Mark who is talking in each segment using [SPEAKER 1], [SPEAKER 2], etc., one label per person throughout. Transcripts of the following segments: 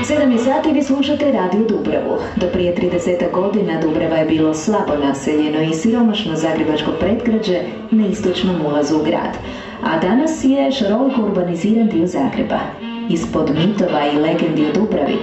[SPEAKER 1] 7 je sati, vi slušate Radio Dubravu. Do prije 30 godina Dubrava je bilo slabo naseljeno i siromašno zagrebačko predgrađe na istočnom ulazu u grad. A danas je šaroliko urbaniziran dio Zagreba. Ispod mitova i legendi o Dubravi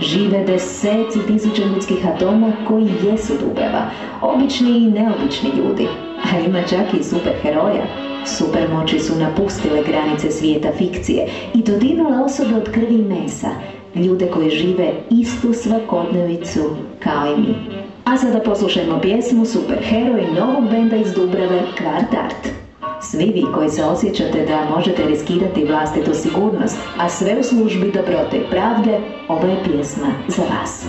[SPEAKER 1] žive deseci tisuća ljudskih atoma koji jesu Dubrava, obični i neobični ljudi. A ima čak i superheroja. Supermoći su napustile granice svijeta fikcije i dodirnule osobe od krvi i mesa, ljude koji žive istu svakodnevicu kao i mi. A sada poslušajmo pjesmu Superheroj novog benda iz Dubrave Kvart Art. Svi vi koji se osjećate da možete riskirati vlastitu sigurnost, a sve u službi dobrote i pravde, ova je pjesma za vas.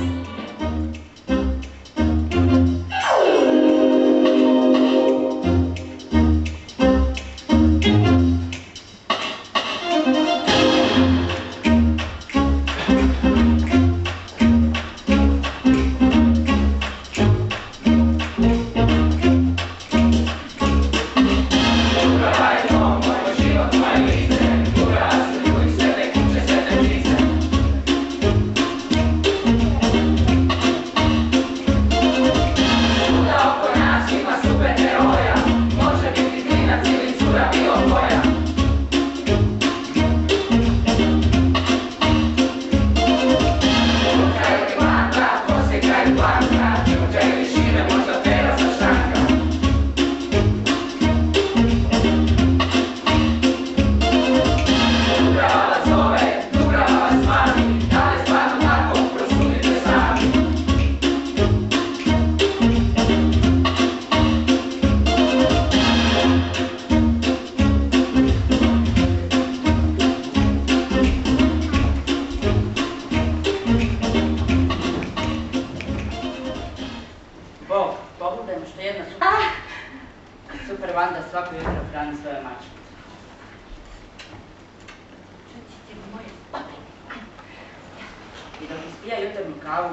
[SPEAKER 2] I dok ispija jutarnju kavu,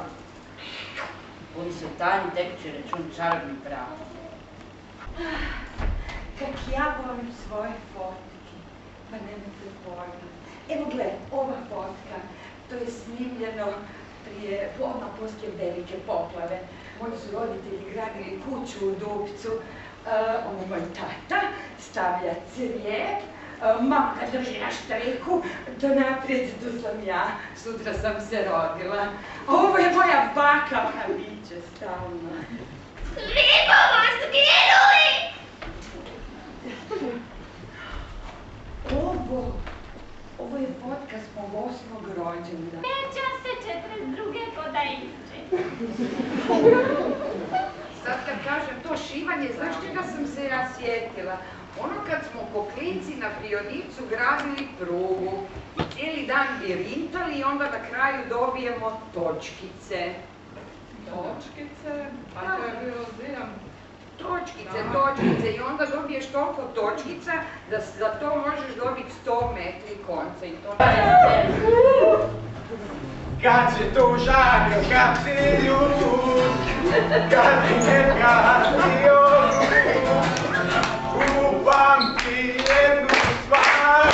[SPEAKER 2] budi se tajni tekući račun čarobnim pravom.
[SPEAKER 3] Kak ja volim svoje fotke, pa nemate pojma. Evo gled, ova fotka, to je snimljeno odmah poslije velike poplave. Moji su roditelji gradili kuću u Dupcu, ovo moj tata stavlja crijep, mamka drži na štreku, do naprijed tu sam ja, sutra sam se rodila. Ovo je moja baka, a biće stalno.
[SPEAKER 4] Lipovac, djeluj!
[SPEAKER 3] Ovo je fotka s mog 8. rođendana.
[SPEAKER 4] Neća se 42. podajče.
[SPEAKER 5] Sad kad kažem to šivanje, znaš čega sam se ja sjetila? Ono kad smo po klinci na Prionicu gradili prugu i cijeli dan bi rintali i onda na kraju dobijemo točkice.
[SPEAKER 6] Točkice? A to je bilo zbiljam?
[SPEAKER 5] Točkice i onda dobiješ toliko točkica da za to možeš dobiti 100 metri konca i to
[SPEAKER 7] Kad se tu žalio, kad si ljud, kad si me kazio, upamti jednu stvar,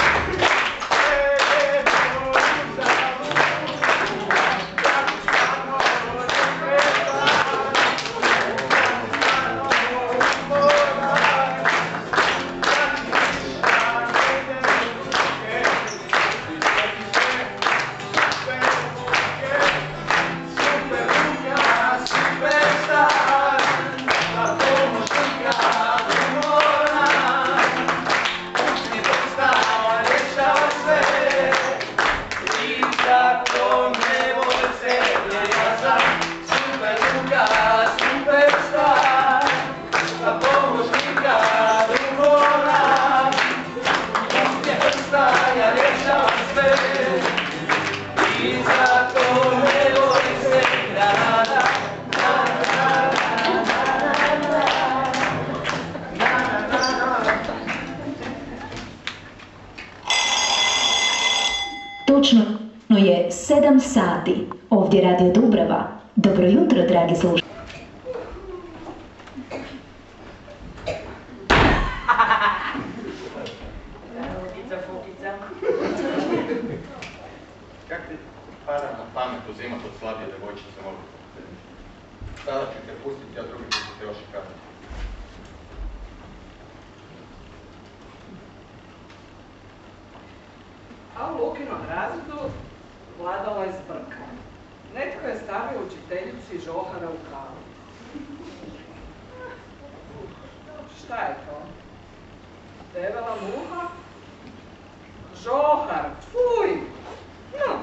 [SPEAKER 1] Točno je 7 sati. Ovdje Radio Dubrava. Dobro jutro, dragi slušatelji.
[SPEAKER 7] sunce imat od slabije devojčice mogu. Sada ću te pustiti, a drugi put ćete još i kazati.
[SPEAKER 6] A u Lukinom razredu vladala je zbrka. Netko je stavio učiteljici žohara u kavu. Šta je to? Debela muha? Žohar, fuj! No,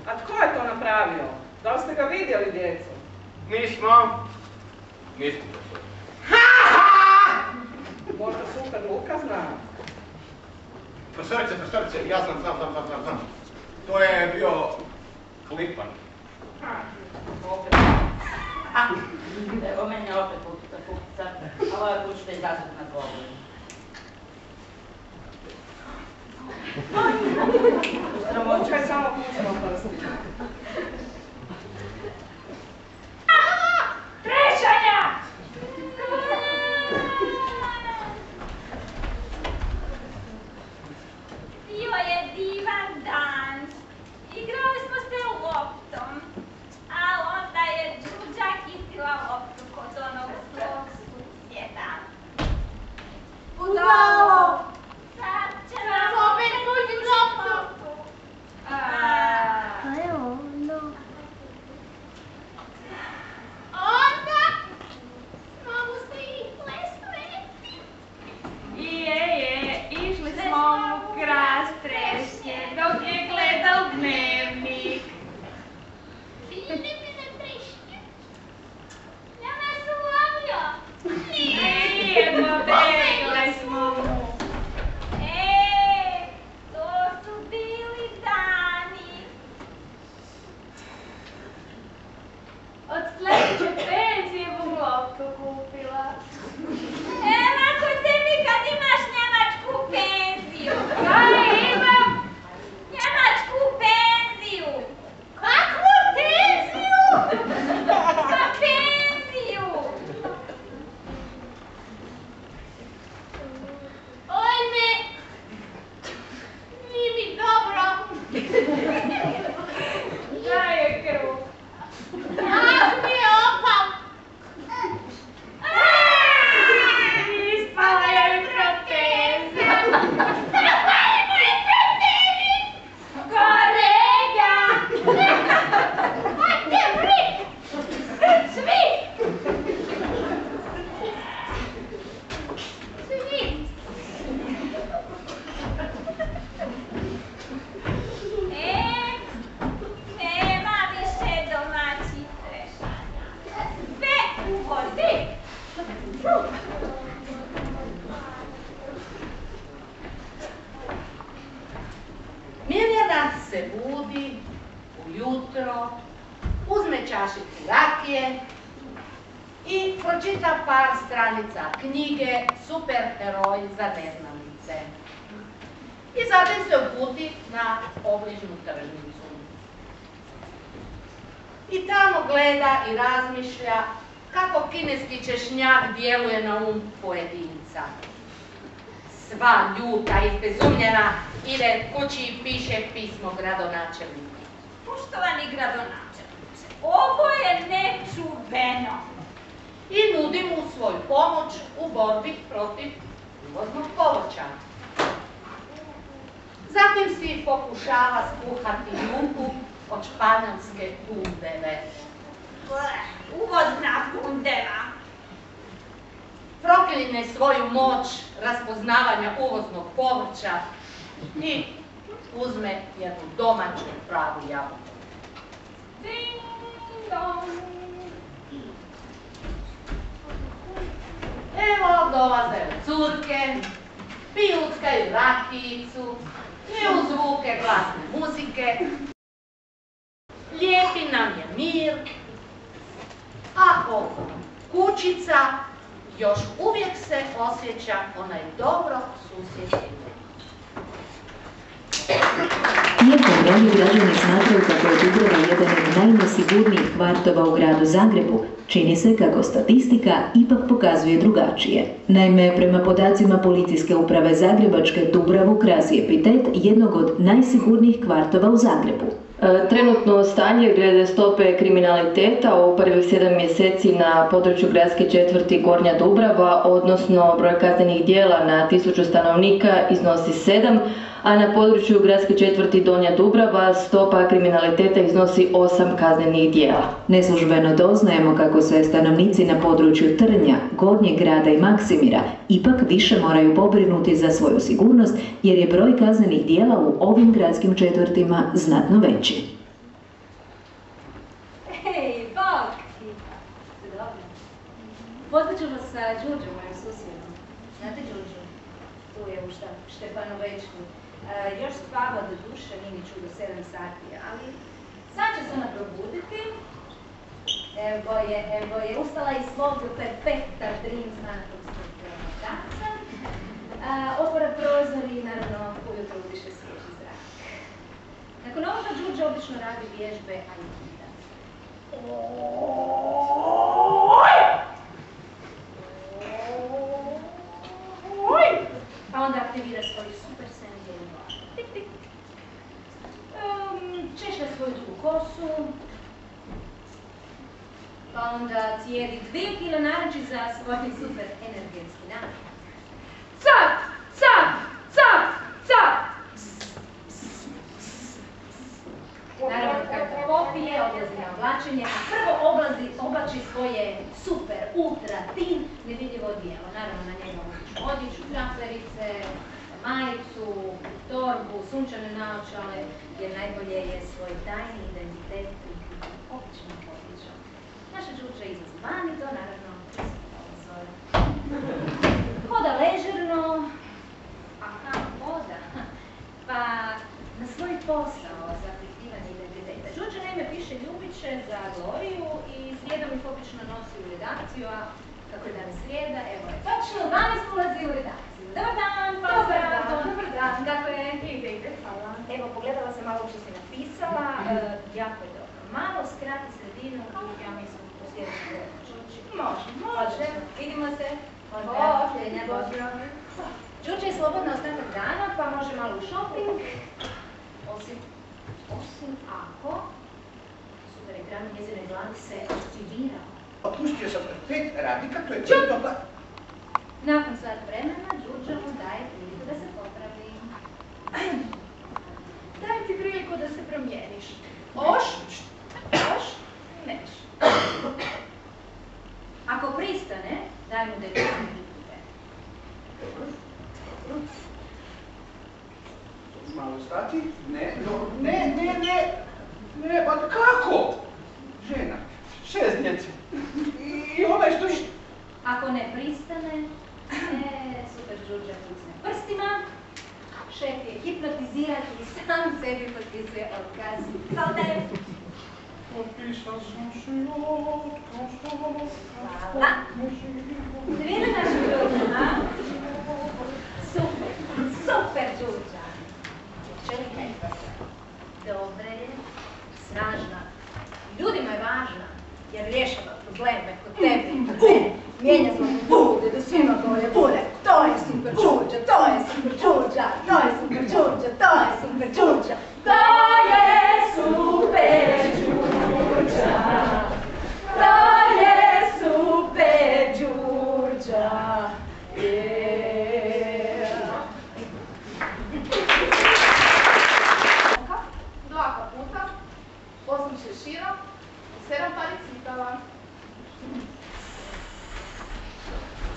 [SPEAKER 6] a tko je to napravio? Da li ste ga vidjeli, djeco?
[SPEAKER 7] Nismo. Nismo to.
[SPEAKER 6] Možda super Luka zna.
[SPEAKER 7] Profesorice, ja znam. To je bio Klipan.
[SPEAKER 6] Opet.
[SPEAKER 2] Evo mene opet putica, a ovaj put ćete izazvati na govor.
[SPEAKER 6] Luka je samo pucala prsti.
[SPEAKER 4] Trešanja! Bio je divan dan. Igrali smo se loptom. A onda je Đuđa hitila loptu kod onog svog susjeda.
[SPEAKER 3] Budalo!
[SPEAKER 4] Sad će nam opet budu loptu. Onda mogu se i plesveti.
[SPEAKER 8] Išli smo mu krast trešnje dok je gledal dnevnik.
[SPEAKER 4] Vidite mi na trešnje? Ja nas ulovio.
[SPEAKER 8] Nije, pobegle smo mu.
[SPEAKER 4] To su bili dani.
[SPEAKER 8] Od sljedeće penzije mu loptu kupila.
[SPEAKER 4] Lako tebi kad imaš njemačku penziju.
[SPEAKER 8] Kaj imam?
[SPEAKER 4] Njemačku penziju. Kakvu penziju? Pa penziju.
[SPEAKER 8] Ojme, nije mi dobro. Da je kruh.
[SPEAKER 4] Ah, mi je opao.
[SPEAKER 8] Ispala je proteza. Kolega!
[SPEAKER 4] Ajde, vri! Svi! Svi! Nema više domaćih trešanja. Sve u vodi!
[SPEAKER 9] Mirjana se budi ujutro, uzme čašicu rakije i pročita par stranica knjige Superheroji za neznalice. I zatim se uputi na obližnju tržnicu. I tamo gleda i razmišlja kako kineski češnjak djeluje na um pojedinca. Sva ljuta i izbezumljena ide kući i piše pismo gradonačelniku.
[SPEAKER 4] Poštovani gradonačelniče, ovo je nečuveno.
[SPEAKER 9] I nudi mu svoju pomoć u borbi protiv uvoznog povrća. Zatim si pokušava skuhati juhu od španjolske bundeve.
[SPEAKER 4] Uvozna bundeva.
[SPEAKER 9] Prokline svoju moć raspoznavanja uvoznog povrća i uzme jednu domaću pravu jabuku.
[SPEAKER 4] Ding dong.
[SPEAKER 9] Evo dolaze curke, pijuckaju rakijicu i uz zvuke glasne muzike. Lijepi nam je mir, a oko kućica još uvijek se osjeća onaj dobro susjedski mir.
[SPEAKER 1] Iako mnogi građani smatraju kako je Dubrava jedan od najnesigurnijih kvartova u gradu Zagrebu, čini se kako statistika ipak pokazuje drugačije. Naime, prema podacima Policijske uprave Zagrebačke, Dubravu krasi epitet jednog od najsigurnijih kvartova u Zagrebu.
[SPEAKER 10] Trenutno stanje glede stope kriminaliteta u prvih 7 mjeseci na području gradske četvrti Gornja Dubrava, odnosno broj kaznenih djela na 1000 stanovnika iznosi 7, a na području gradske četvrti Donja Dubrava stopa kriminaliteta iznosi 8 kaznenih djela.
[SPEAKER 1] Neslužbeno doznajemo kako se stanovnici na području Trnja, Gornjeg grada i Maksimira ipak više moraju pobrinuti za svoju sigurnost jer je broj kaznenih djela u ovim gradskim četvrtima znatno veći.
[SPEAKER 11] Hej, bok! Dobro. Poznaću vas sa Đurđom, mojim susjedom. Znate Đurđu? Tu je u Štefanovićku. Još spava do duše, nije ni čudo 7 sati, ali sad će se ona probuditi. Evo je, ustala iz svog perfekta dream sanatorskog daca. Otvara prozor i naravno ujutro udiše svježi zrak. Nakon ovoga Đurđa obično radi vježbe, a i meditacije. Pa onda aktivira svoj super sen i tik tik. Češlja svoju dugu kosu. Pa onda cijeli 2 kila naranči za svoj super energetski dan. Cap! Cap! Cap! Cap! Naravno, kako popije, odlazi na oblačenje, a prvo oblači svoje super, ultra, tin, nevidljivo odijelo. Naravno, na njega običnu odjeću, traperice, majicu, torbu, sunčane naočale, jer najbolje je svoj tajni identitet prikriti običnom odjećom. Naša Đurđa izlazi van i to naravno prozor. Hoda ležerno, aha, hoda, pa na svoj posao za prikrivanje identiteta. Đurđa naime piše ljubiće za Gloriju i srijedom ih obično nosi u redakciju, a kako je danas srijeda, evo je točno 12 ulazi u redakciju. Dobar dan, dobar dan, kako je? Ide, hvala. Evo, pogledala sam malo što si napisala, jako je dobro. Malo skrati sredinu i ja mislim po sljedeću Đurđi. Može. Vidimo se. Pozdrav. Đurđa je slobodna ostatak dana, pa može malo u shopping. Osim ako super ekran u njezinoj glavi se aktivirao.
[SPEAKER 7] Opustio sam 5 radnika, to je četno pa...
[SPEAKER 11] Nakon sat vremena, Đurđa mu daje priliku da se popravi. Daj ti priliku da se promijeniš. Oš? Neš. Ako pristane, daj mu da je priliku.
[SPEAKER 7] Malo stati? Ne, pa kako? Žena, 6 djece. I onaj što...
[SPEAKER 11] Ako ne pristane, super Đurđa pucne prstima, šef je hipnotiziran i sam sebi potpisuje otkaz. Kao da je...
[SPEAKER 7] Potpisao sam se otkaz.
[SPEAKER 11] Hvala. Vidite našu Đurđu, a? Super Đurđa. Dobra je, snažna. Ljudima je važna, jer rješava probleme kod tebe i kod mene. Mijenja smo bude, da svima bolje bude. To je super Đurđa, to je super Đurđa, to je super Đurđa, to je super Đurđa. To je super Đurđa, to je super Đurđa.
[SPEAKER 12] Šešira, 7 pari cipela.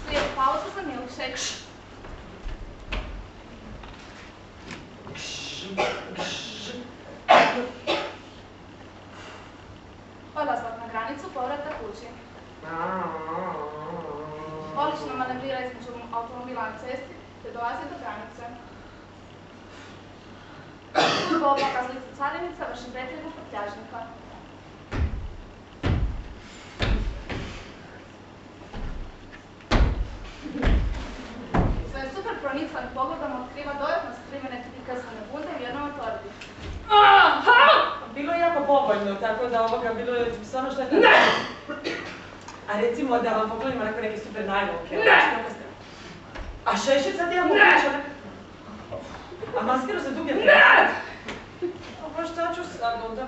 [SPEAKER 12] Slijed pauza za milkshake. Odlazak na granicu, povratak kući. Odlično manevrira između automobila na cesti, te dolazi do granice. Služba oblaka zlica carinica, vrši pretregu prtljažnika. Svojim super pronicvanim pogledom otkriva dodatno skrivene prikazane bunde u jednoj torbi.
[SPEAKER 6] Bilo je jako povoljno, tako da bilo je stvarno šteta. Ne! A recimo da vam pogledamo neke super najlovke. Ne! A šešir sad imamo priča? A maskiru za duge? Ne! Pa šta ću sad onda?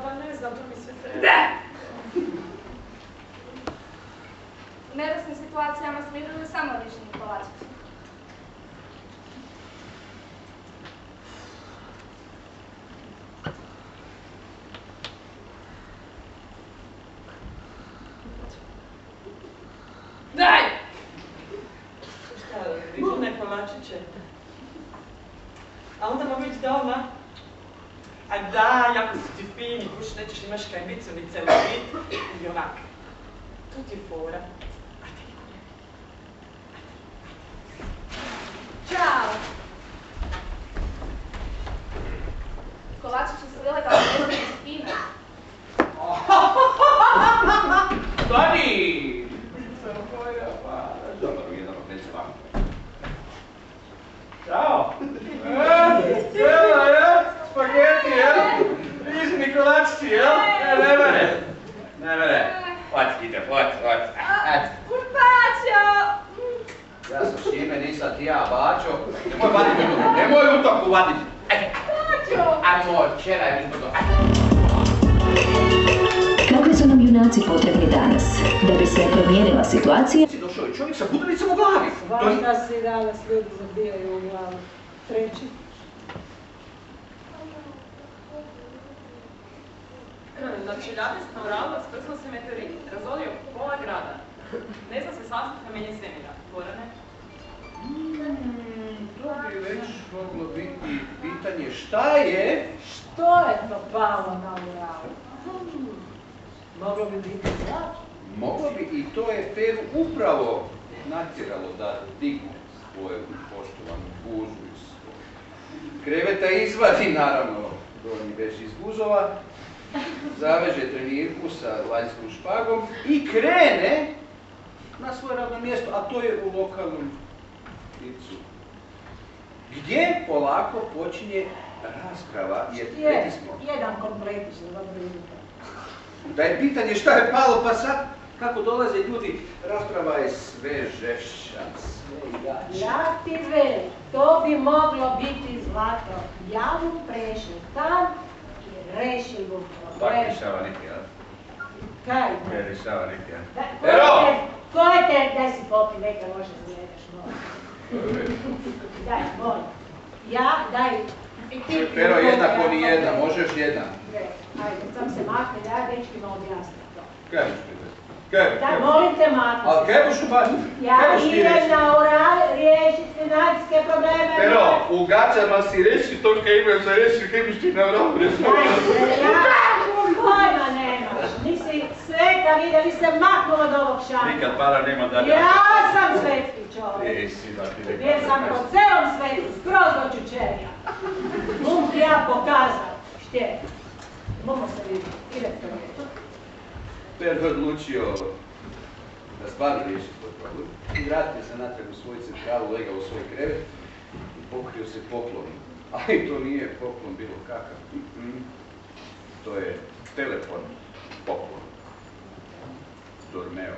[SPEAKER 6] kolačiće. A onda mogu ići doma. A da, jako su ti fini, kuš, nećeš imaš kajbicu ni celulit. I onak. Tu ti je fora.
[SPEAKER 12] Ćao! Kolačići su bile kao nešto iz Kine.
[SPEAKER 13] Stani! Dobro, jedan neće vam. Ćao!
[SPEAKER 7] Jela, jel? Spageti, jel? Rižni kolačići, jel? Ne mere.
[SPEAKER 13] Ne mere. Hoćite, hoć.
[SPEAKER 12] Bačo!
[SPEAKER 13] Ja sam Šime, nisam ti ja, Bačo. Nemoj vaditi utoku, nemoj utoku vaditi.
[SPEAKER 12] Bačo!
[SPEAKER 13] Ajmo, čeraj utoku.
[SPEAKER 1] Kakvi su nam junaci potrebni danas? Da bi se promijenila situacija...
[SPEAKER 13] Došao je čovjek sa budalicom u glavi.
[SPEAKER 14] Važda si danas ljudi zabijaju u glavu. Treći.
[SPEAKER 15] Znači, ljati se navrala, sprsno se meteorit, razolio pola grada. Ne zna se sastav kamenje svemira. Gorane?
[SPEAKER 13] To bi već moglo biti pitanje šta je?
[SPEAKER 14] Što je to palo na Uralu? Moglo bi biti zlato.
[SPEAKER 13] Moglo bi i to je Peru upravo natjeralo da digne svoju poštovanu guzu iz kreveta, izvadi naravno donji već iz guzova, zaveže trenirku sa lanjskom špagom i krene na svoje radno mjesto, a to je u lokalnom licu. Gdje polako počinje rasprava, jer rekli smo...
[SPEAKER 14] Jedan kompletić za dobro jutro.
[SPEAKER 13] Da je pitanje šta je palo, pa sad kako dolaze ljudi, rasprava je sve žešća, sve jače.
[SPEAKER 14] Ja ti velim, to bi moglo biti zlato. Ja mu prešli tam i rešili mu problem.
[SPEAKER 13] Bak rješava neki, jel?
[SPEAKER 14] Kaj?
[SPEAKER 13] Kaj rješava neki, jel?
[SPEAKER 14] Ero! Ko je te, daj si popi, neka može zgledaš, molim. Daj, molim. Ja, daj.
[SPEAKER 13] Pero jednako ni jedna, možeš jedna.
[SPEAKER 14] Ajde, sam se makne, da dečkima objasnim to.
[SPEAKER 13] Kaj ćeš pitati? Kaj?
[SPEAKER 14] Da, molim te makne.
[SPEAKER 13] Ali kaj ćeš ubaciti?
[SPEAKER 14] Ja idem na Ural riješiti financijske probleme.
[SPEAKER 7] Pero, u gaćama si reši to kaj imam za reši, kaj biš ti na Uralu rešio.
[SPEAKER 14] Pojma nemaš, nisi sveta vidjeli se maknula od ovog šana.
[SPEAKER 7] Nikad para nema da...
[SPEAKER 14] Ja sam svetski čovjek.
[SPEAKER 7] Jesi, da ti rekao.
[SPEAKER 14] Jer sam po celom svetu, skroz do čučerija. Mum ti ja pokazao. Štje? Momo se vidjeti, ide to reći.
[SPEAKER 13] Per je odlučio da stvarno riješi svoj problem i vratio se natrag u svoju centralu, legao u svoj krevet i pokrio se poklonom. Ali to nije poklon bilo kakav. To je telefon poklon. Dormeo.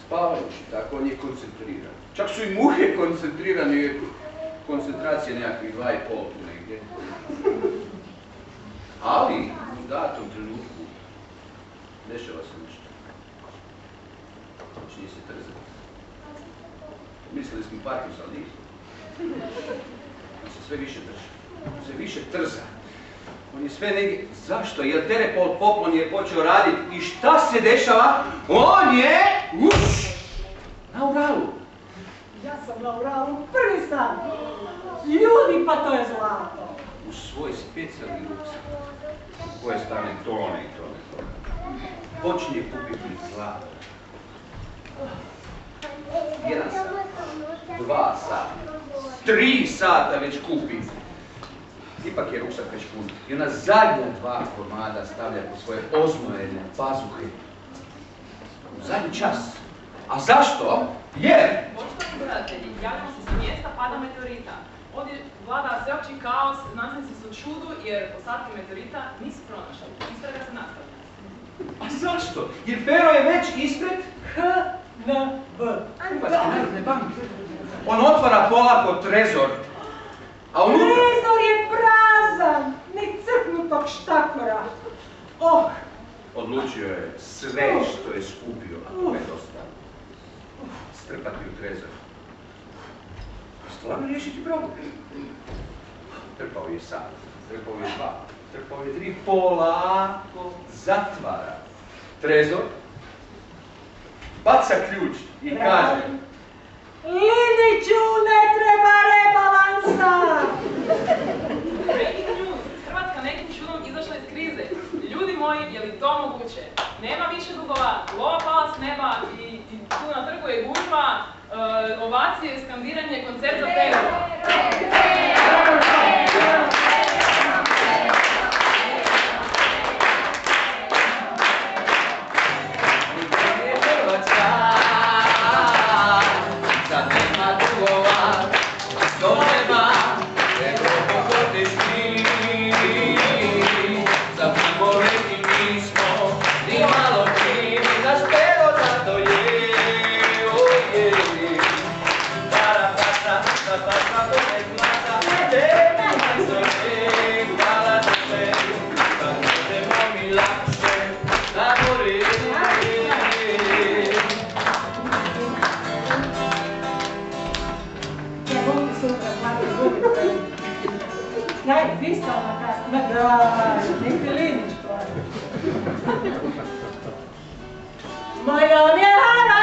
[SPEAKER 13] Spavajući, tako on je koncentriran. Čak su i muhe koncentrirane, koncentracije nekakvih 2,5 tu negdje. Ali u datom trenutku dešava se nešto. Počinje se trzati. Mislili smo Parkinson, ali nismo. On se sve više drži. Sve više trza. On je sve negdje... Zašto? Jer Terepol poklon je počeo raditi i šta se dešava? On je... na Uralu.
[SPEAKER 14] Ja sam na Uralu prvi stan. Ljudi, pa to je zlato.
[SPEAKER 13] U svoj specijalni ruksak, u koje stane tone i tone. Počinje kupiti zlato. 1 sat, 2 sata, 3 sata već kupi. Ipak je ruksak već pun. I ona zadnja 2 komada stavlja po svoje oznojene pazuhe. U zadnji čas. A zašto? Jer...
[SPEAKER 15] Poštovani gledatelji, javljamo se sa mjesta pada meteorita. Ovdje vlada sveopći kaos, znanstvenici su u čudu jer ostatke meteorita nisu pronašli. Istraga se nastavlja.
[SPEAKER 13] A zašto? Jer Pero je već ispred HNB. Hrvatske narodne banke. On otvara polako trezor. A unutra...
[SPEAKER 14] Trezor je prazan, ni crknutog štakora. Oh!
[SPEAKER 13] Odlučio je sve što je skupio, a to je dosta. Strpati u trezor. Stvarno riješiti problem. Trpao je sat, trpao je 2, trpao je 3, polako zatvara trezor, baca ključ i kaže
[SPEAKER 15] s neba i tu na trgu je gužva, ovacije, skandiranje, koncert za Peru.
[SPEAKER 14] Moja mi je